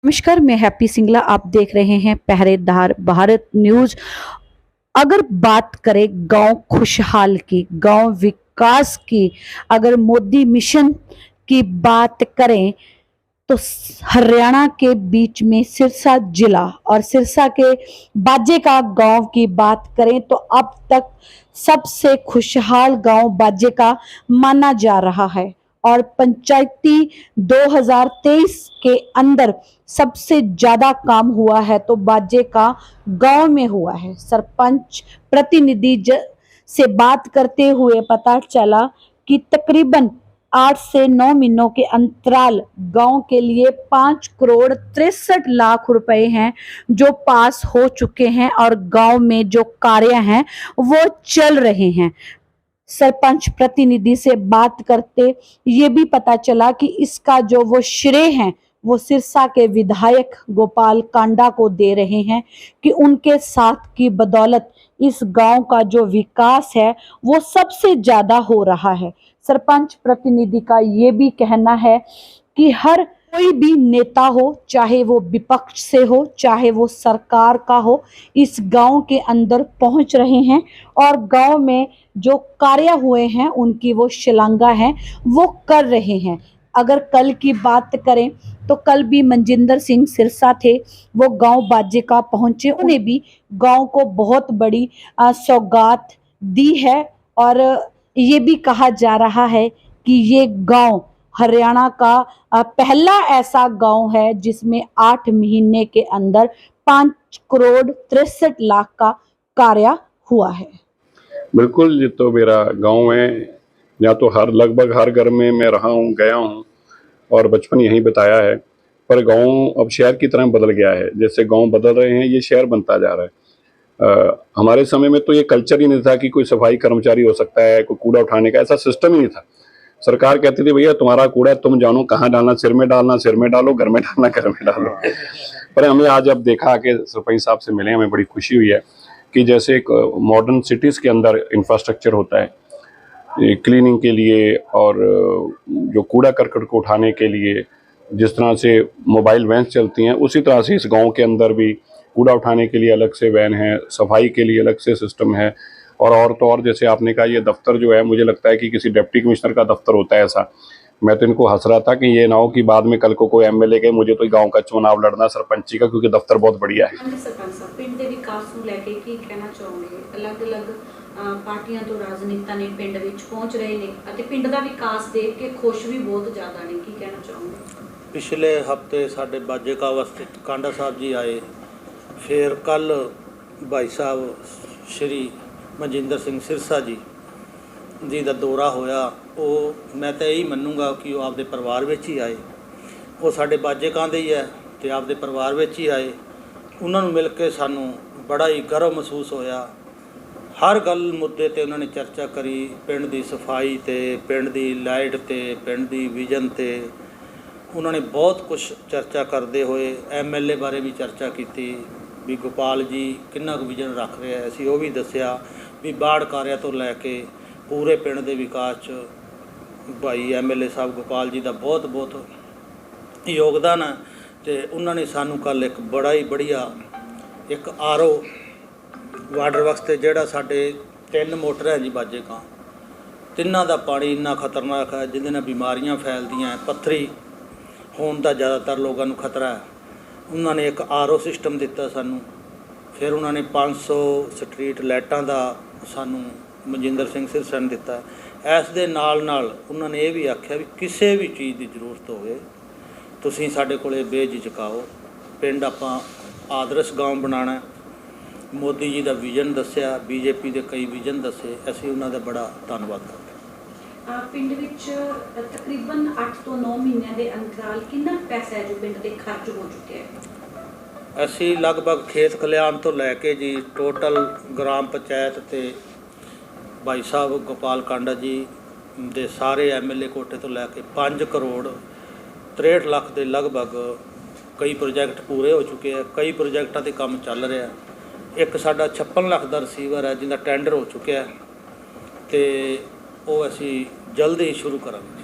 नमस्कार, मैं हैप्पी सिंगला। आप देख रहे हैं पहरेदार भारत न्यूज। अगर बात करें गांव खुशहाल की, गांव विकास की, अगर मोदी मिशन की बात करें तो हरियाणा के बीच में सिरसा जिला और सिरसा के बाजे का गांव की बात करें तो अब तक सबसे खुशहाल गांव बाजे का माना जा रहा है। और पंचायती 2023 के अंदर सबसे ज्यादा काम हुआ है तो बाजे का गांव में हुआ है। सरपंच प्रतिनिधि से बात करते हुए पता चला कि तकरीबन 8 से 9 महीनों के अंतराल गांव के लिए 5 करोड़ 63 लाख रुपए हैं जो पास हो चुके हैं और गांव में जो कार्य हैं वो चल रहे हैं। सरपंच प्रतिनिधि से बात करते ये भी पता चला कि इसका जो वो श्रेय है वो सिरसा के विधायक गोपाल कांडा को दे रहे हैं कि उनके साथ की बदौलत इस गांव का जो विकास है वो सबसे ज्यादा हो रहा है। सरपंच प्रतिनिधि का ये भी कहना है कि हर कोई भी नेता हो, चाहे वो विपक्ष से हो चाहे वो सरकार का हो, इस गांव के अंदर पहुंच रहे हैं और गांव में जो कार्य हुए हैं उनकी वो शलाघा है वो कर रहे हैं। अगर कल की बात करें तो कल भी मनजिंदर सिंह सिरसा थे, वो गांव बाजे का पहुंचे, उन्हें भी गांव को बहुत बड़ी सौगात दी है और ये भी कहा जा रहा है कि ये गांव हरियाणा का पहला ऐसा गांव है जिसमें 8 महीने के अंदर 5 करोड़ 63 लाख का कार्य हुआ है। बिल्कुल, ये तो मेरा गांव है। या तो लगभग हर घर में मैं रहा हूँ, गया हूँ और बचपन यहीं बिताया है। पर गांव अब शहर की तरह बदल गया है। जैसे गांव बदल रहे हैं ये शहर बनता जा रहा है। हमारे समय में तो ये कल्चर ही नहीं था कि कोई सफाई कर्मचारी हो सकता है, कोई कूड़ा उठाने का ऐसा सिस्टम ही नहीं था। सरकार कहती थी भैया तुम्हारा कूड़ा तुम जानो कहाँ डालना, सिर में डालना सिर में डालो, घर में डालना घर में डालो। पर हमें आज अब देखा कि सरपंच साहब से मिले, हमें बड़ी खुशी हुई है कि जैसे एक मॉडर्न सिटीज़ के अंदर इंफ्रास्ट्रक्चर होता है क्लीनिंग के लिए और जो कूड़ा करकट को उठाने के लिए, जिस तरह से मोबाइल वैन चलती हैं उसी तरह से इस गांव के अंदर भी कूड़ा उठाने के लिए अलग से वैन है, सफाई के लिए अलग से सिस्टम है। और तो और जैसे आपने कहा ये दफ्तर जो है, मुझे लगता है कि किसी डिप्टी कमिश्नर का दफ्तर होता है ऐसा। मैं तो इनको हंस रहा था कि ये ना हो कि बाद में कल को कोई एमएलए के मुझे तो गांव का चुनाव लड़ना सरपंची का, क्योंकि दफ्तर बहुत बढ़िया है। सरपंच साहब पिंड ਦੇ ਵਿਕਾਸ ਨੂੰ ਲੈ ਕੇ ਕੀ ਕਹਿਣਾ ਚਾਹੋਗੇ? ਅਲੱਗ-ਅਲੱਗ ਪਾਰਟੀਆਂ ਤੋਂ ਰਾਜਨੀਤਾ ਨੇ ਪਿੰਡ ਵਿੱਚ ਪਹੁੰਚ ਰਹੇ ਨੇ ਅਤੇ ਪਿੰਡ ਦਾ ਵਿਕਾਸ ਦੇਖ ਕੇ ਖੁਸ਼ ਵੀ ਬਹੁਤ ਜ਼ਿਆਦਾ ਨੇ, ਕੀ ਕਹਿਣਾ ਚਾਹੋਗੇ? पिछले हफ्ते साढ़े बाजे का स्थित कांडा साहब जी आए, फिर कल भाई साहब श्री मनजिंदर सिंह सिरसा जी का दौरा होया। वो मैं तो यही मनूँगा कि वो आपदे परिवार में ही आए, वो साढ़े बाजे कां दे ही है तो आपदे परिवार में ही आए। उन्होंने मिल के सानू बड़ा ही गर्व महसूस होया। हर गल मुद्दे ते उन्होंने चर्चा करी, पिंड दी सफाई ते, पिंड दी लाइट ते, पिंड दी विजन ते। उन्होंने बहुत कुछ चर्चा करते हुए एमएलए बारे भी चर्चा की भी गोपाल जी किन्ना कुछ विजन रख रहे हैं, असी वो भी दसिया भी बाढ़ कार्य तो लैके पूरे पिंड के विकास भाई एमएलए साहब गोपाल जी का बहुत बहुत योगदान है। तो उन्होंने सानू कल एक बड़ा ही बढ़िया एक आरओ वाटर वर्क्स जोड़ा साढ़े 3 मोटर है जी बाजे का, तिन्हों का पानी इन्ना खतरनाक है जिन्हें बीमारियां फैलदियाँ, पत्थरी होने का ज़्यादातर लोगों को खतरा है। उन्होंने एक आरओ सिस्टम दिता सानू, फिर उन्होंने 500 स्ट्रीट लाइटां का सानू मनजिंदर सिंह सिरसा ने दिता। इस दे नाल नाल उन्होंने ये भी आख्या भी किसी भी चीज़ की जरूरत होवे तुसीं साडे कोले बेझिझक आओ, पिंड आपां आदर्श गांव बनाना। मोदी जी का विजन दस्या, बीजेपी के कई विजन दसे, असीं उन्हां दा बड़ा धन्नवाद करते। ਪਿੰਡ ਵਿੱਚ ਤਕਰੀਬਨ 8 ਤੋਂ 9 ਮਹੀਨਿਆਂ ਦੇ ਅੰਤਰਾਲ ਕਿੰਨਾ ਪੈਸਾ ਹੈ ਜੋ ਪਿੰਡ ਦੇ ਖਰਚ ਹੋ ਚੁੱਕਿਆ ਹੈ? ਅਸੀਂ ਲਗਭਗ ਖੇਤ ਖਲਿਆਣ ਤੋਂ ਲੈ ਕੇ ਜੀ ਟੋਟਲ ਗ੍ਰਾਮ ਪੰਚਾਇਤ ਤੇ ਭਾਈ ਸਾਹਿਬ ਗੋਪਾਲ ਕਾਂਡਾ ਜੀ ਦੇ ਸਾਰੇ ਐਮਐਲਏ ਕੋਟੇ ਤੋਂ ਲੈ ਕੇ 5 ਕਰੋੜ 63 ਲੱਖ ਦੇ ਲਗਭਗ ਕਈ ਪ੍ਰੋਜੈਕਟ ਪੂਰੇ ਹੋ ਚੁੱਕੇ ਆ। ਕਈ ਪ੍ਰੋਜੈਕਟਾਂ ਤੇ ਕੰਮ ਚੱਲ ਰਿਹਾ। ਇੱਕ ਸਾਡਾ 56 ਲੱਖ ਦਾ ਰਿਸੀਵਰ ਹੈ ਜਿਹਦਾ ਟੈਂਡਰ ਹੋ ਚੁੱਕਿਆ ਤੇ ਉਹ ਅਸੀਂ ਜਲਦੀ ਸ਼ੁਰੂ ਕਰਾਂਗੇ।